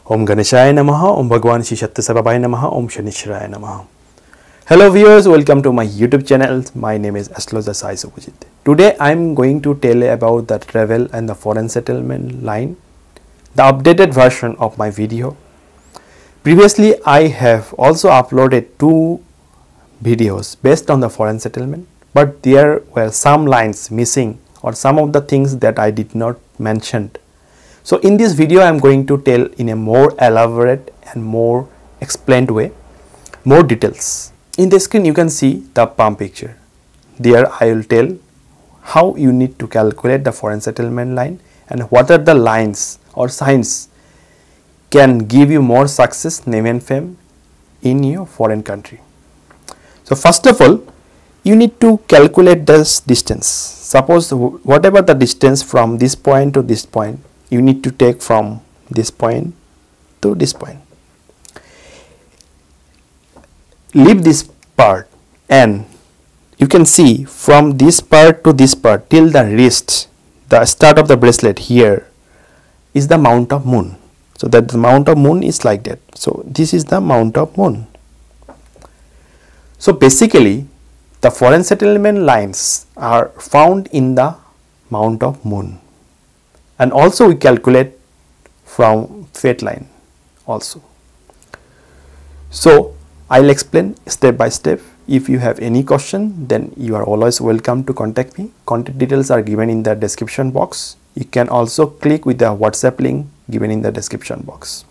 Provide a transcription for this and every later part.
Om Ganeshaya Namaha, Om Bhagwan Shri Sathya Sai Baba Namaha, Om Shanishwaraya Namaha. Hello viewers, welcome to my YouTube channel. My name is Astrologer Sai Subhajit. Today I am going to tell you about the travel and the foreign settlement line, the updated version of my video. Previously I have also uploaded 2 videos based on the foreign settlement, but there were some lines missing or some of the things that I did not mention. So in this video I am going to tell in a more elaborate and more explained way, more details. In the screen you can see the palm picture. There I will tell how you need to calculate the foreign settlement line and what are the lines or signs can give you more success, name and fame in your foreign country. So first of all, you need to calculate this distance. Suppose whatever the distance from this point to this point, you need to take from this point to this point. Leave this part and you can see from this part to this part till the wrist, the start of the bracelet here is the mount of moon. So that the mount of moon is like that. So this is the mount of moon. So basically the foreign settlement lines are found in the mount of moon. And also we calculate from fate line also. So I'll explain step by step. If you have any question, then you are always welcome to contact me. Contact details are given in the description box. You can also click with the WhatsApp link given in the description box.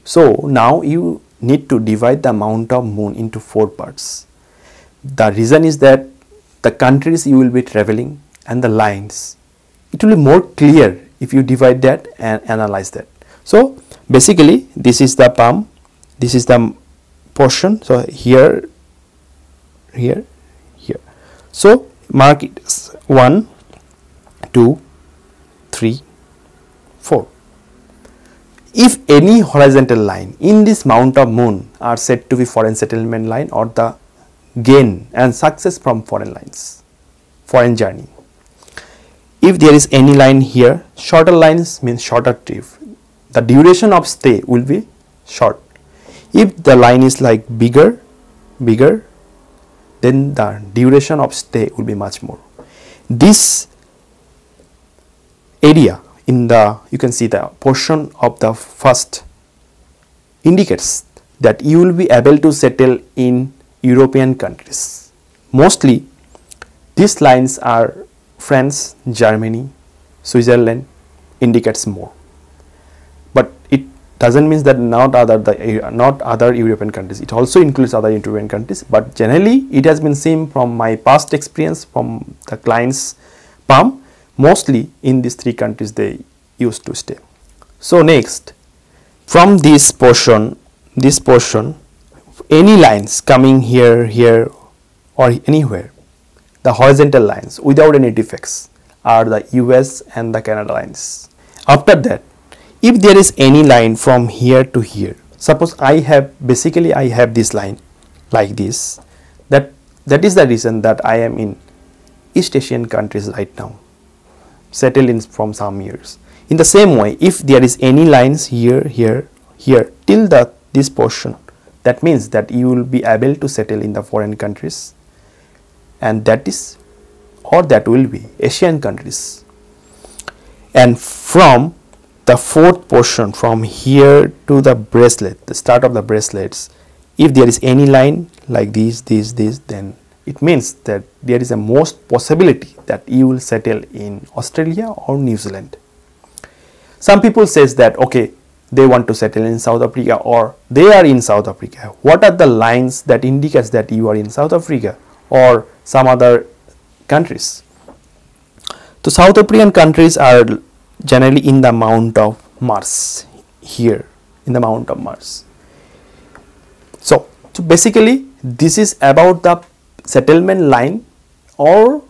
So now you need to divide the amount of moon into 4 parts. The reason is that the countries you will be traveling and the lines, it will be more clear if you divide that and analyze that. So basically this is the palm, this is the portion. So here, here, here. So mark it as 1, 2, 3, 4. If any horizontal line in this mount of moon are said to be foreign settlement line or the gain and success from foreign lines, foreign journey. If there is any line here, shorter lines means shorter trip. The duration of stay will be short. If the line is like bigger, then the duration of stay will be much more. This area in the, you can see the portion of the first indicates that you will be able to settle in European countries. Mostly these lines are France, Germany, Switzerland indicates more. But it doesn't mean that not other European countries. It also includes other European countries. But generally it has been seen from my past experience from the clients' palm, mostly in these 3 countries they used to stay. So next, from this portion, any lines coming here, here or anywhere, the horizontal lines without any defects are the US and the Canada lines. After that, if there is any line from here to here, suppose I have this line like this, that is the reason that I am in East Asian countries right now, settled in from some years. In the same way, if there is any lines here, here, here till this portion, that means that you will be able to settle in the foreign countries, and that is or that will be Asian countries. And from the 4th portion, from here to the bracelet, the start of the bracelets, if there is any line like this, then it means that there is a most possibility that you will settle in Australia or New Zealand. Some people says that okay, they want to settle in South Africa or they are in South Africa. What are the lines that indicates that you are in South Africa or some other countries? So South African countries are generally in the mount of Mars, here in the mount of Mars. So basically this is about the settlement line or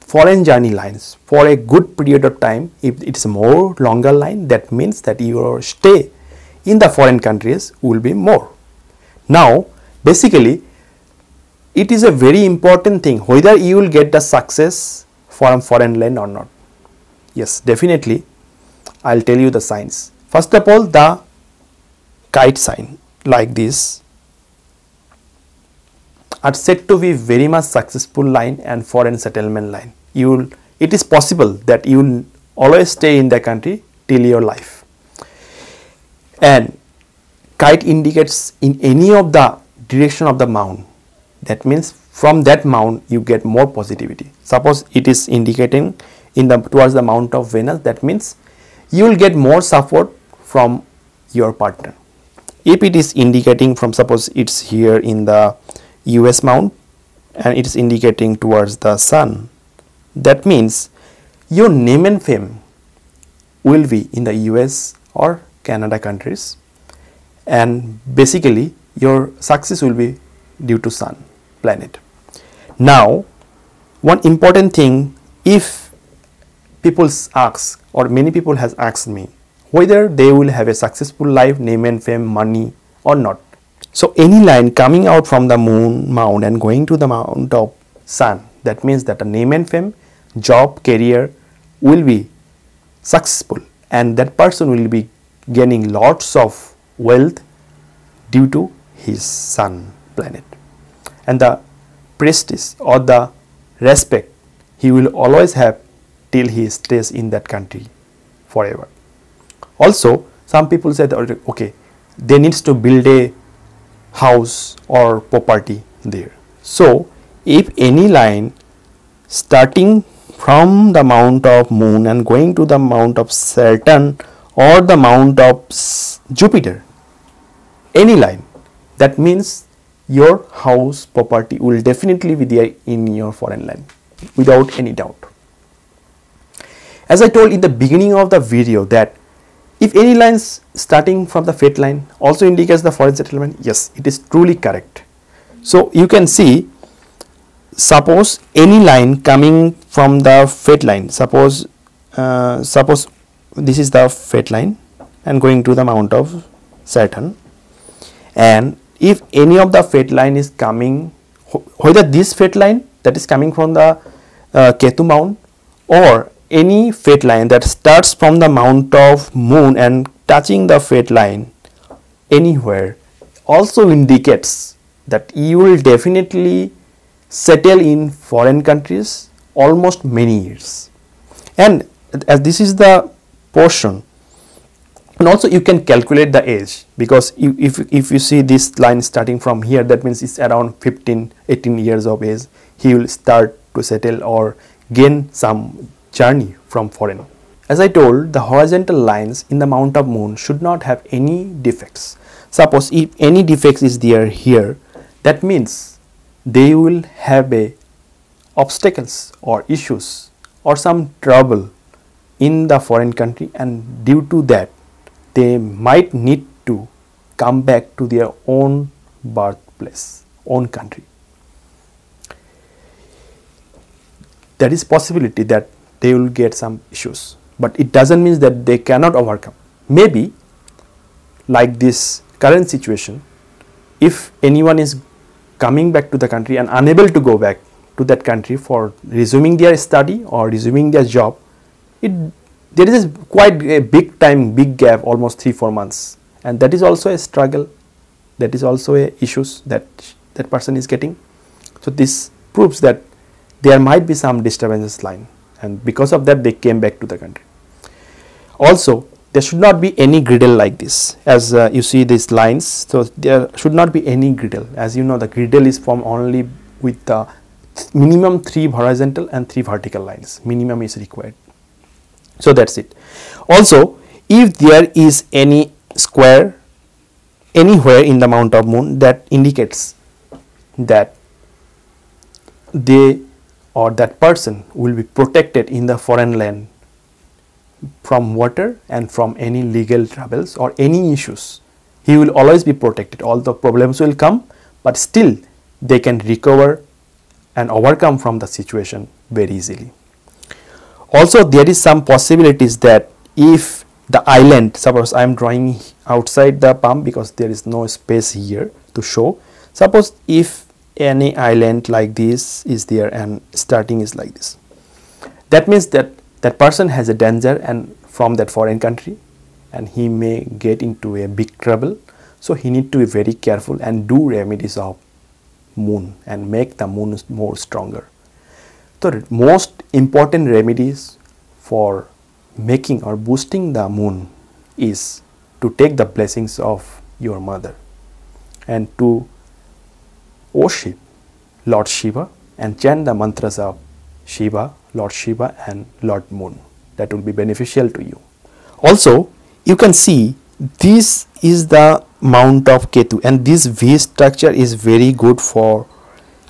foreign journey lines for a good period of time. If it is a more longer line, that means that your stay in the foreign countries will be more. Now basically it is a very important thing whether you will get the success from foreign land or not. Yes, definitely I'll tell you the signs. First of all, the kite sign like this are said to be very much successful line and foreign settlement line. It is possible that you will always stay in the country till your life. And kite indicates in any of the direction of the mound. That means from that mound you get more positivity. Suppose it is indicating towards the mount of Venus, that means you will get more support from your partner. If it is indicating from, suppose it's here in the US mount and it is indicating towards the sun, that means your name and fame will be in the US or Canada countries, and basically your success will be due to sun planet. Now, one important thing, if people ask, or many people has asked me whether they will have a successful life, name and fame, money or not. So any line coming out from the moon mount and going to the mount of sun, that means that a name and fame, job, career will be successful, and that person will be gaining lots of wealth due to his sun planet, and the prestige or the respect he will always have till he stays in that country forever. Also, some people say that okay, they needs to build a house or property there. So if any line starting from the mount of moon and going to the mount of Saturn or the mount of Jupiter, any line, that means your house property will definitely be there in your foreign land without any doubt. As I told in the beginning of the video that if any lines starting from the fate line also indicates the foreign settlement, yes, it is truly correct. So you can see, suppose any line coming from the fate line, suppose this is the fate line and going to the mount of Saturn, and if any of the fate line is coming, whether this fate line that is coming from the Ketu mount or any fate line that starts from the mount of moon and touching the fate line anywhere, also indicates that you will definitely settle in foreign countries almost many years. And as this is the portion, and also you can calculate the age, because if you see this line starting from here, that means it's around 15-18 years of age he will start to settle or gain some journey from foreign. As I told, the horizontal lines in the mount of moon should not have any defects. Suppose if any defects is there here, that means they will have a obstacles or issues or some trouble in the foreign country, and due to that they might need to come back to their own birthplace, own country. There is possibility that they will get some issues, but it doesn't mean that they cannot overcome. Maybe like this current situation, if anyone is coming back to the country and unable to go back to that country for resuming their study or resuming their job, there is quite a big gap, almost 3-4 months, and that is also a struggle, that is also a issues that person is getting. So this proves that there might be some disturbances line, and because of that they came back to the country. Also, there should not be any griddle like this, as you see these lines. So there should not be any griddle. As you know, the griddle is formed only with the minimum 3 horizontal and 3 vertical lines. Minimum is required. So that's it. Also, if there is any square anywhere in the mount of moon, that indicates that they or that person will be protected in the foreign land from water and from any legal troubles or any issues. He will always be protected. All the problems will come, but still they can recover and overcome from the situation very easily. Also, there is some possibilities that if the island, suppose I am drawing outside the palm because there is no space here to show. Suppose if any island like this is there and starting is like this, that means that that person has a danger and from that foreign country, and he may get into a big trouble. So he need to be very careful and do remedies of moon and make the moon more stronger. The most important remedies for making or boosting the moon is to take the blessings of your mother and to worship Lord Shiva and chant the mantras of Shiva, Lord Shiva and Lord Moon. That will be beneficial to you. Also, you can see this is the mount of Ketu, and this V structure is very good for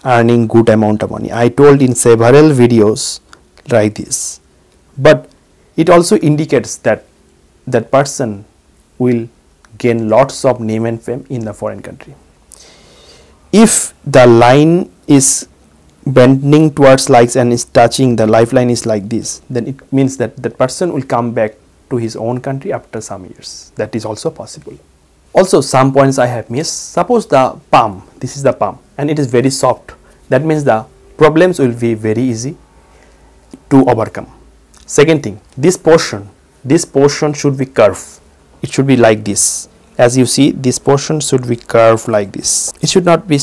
earning good amount of money. I told in several videos like this, but it also indicates that that person will gain lots of name and fame in the foreign country. If the line is bending towards likes and is touching, the lifeline is like this, then it means that that person will come back to his own country after some years. That is also possible. Also, some points I have missed. Suppose the palm, this is the palm and it is very soft. That means the problems will be very easy to overcome. Second thing, this portion should be curved. It should be like this. As you see, this portion should be curved like this. It should not be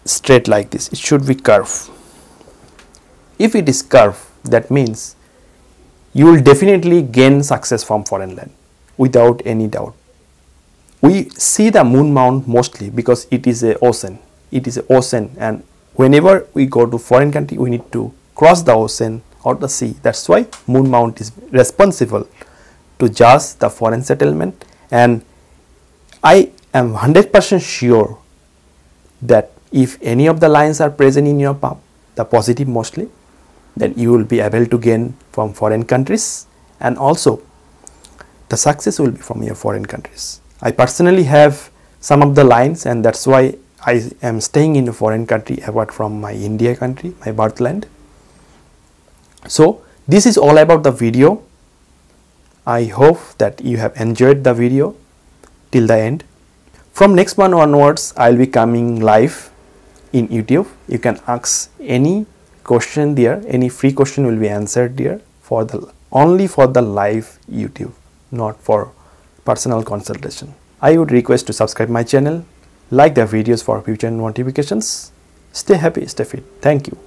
straight like this. It should be curved. If it is curved, that means you will definitely gain success from foreign land without any doubt. We see the moon mount mostly because it is a ocean. It is an ocean, and whenever we go to foreign country, we need to cross the ocean or the sea. That's why moon mount is responsible to judge the foreign settlement, and I am 100% sure that if any of the lines are present in your palm, the positive mostly, then you will be able to gain from foreign countries, and also the success will be from your foreign countries. I personally have some of the lines, and that's why I am staying in a foreign country apart from my India country, my birthland. So this is all about the video. I hope that you have enjoyed the video till the end. From next month onwards, I will be coming live in YouTube. You can ask any question there, any free question will be answered there for the only for the live YouTube, not for personal consultation. I would request to subscribe my channel, like the videos for future notifications. Stay happy, stay fit. Thank you.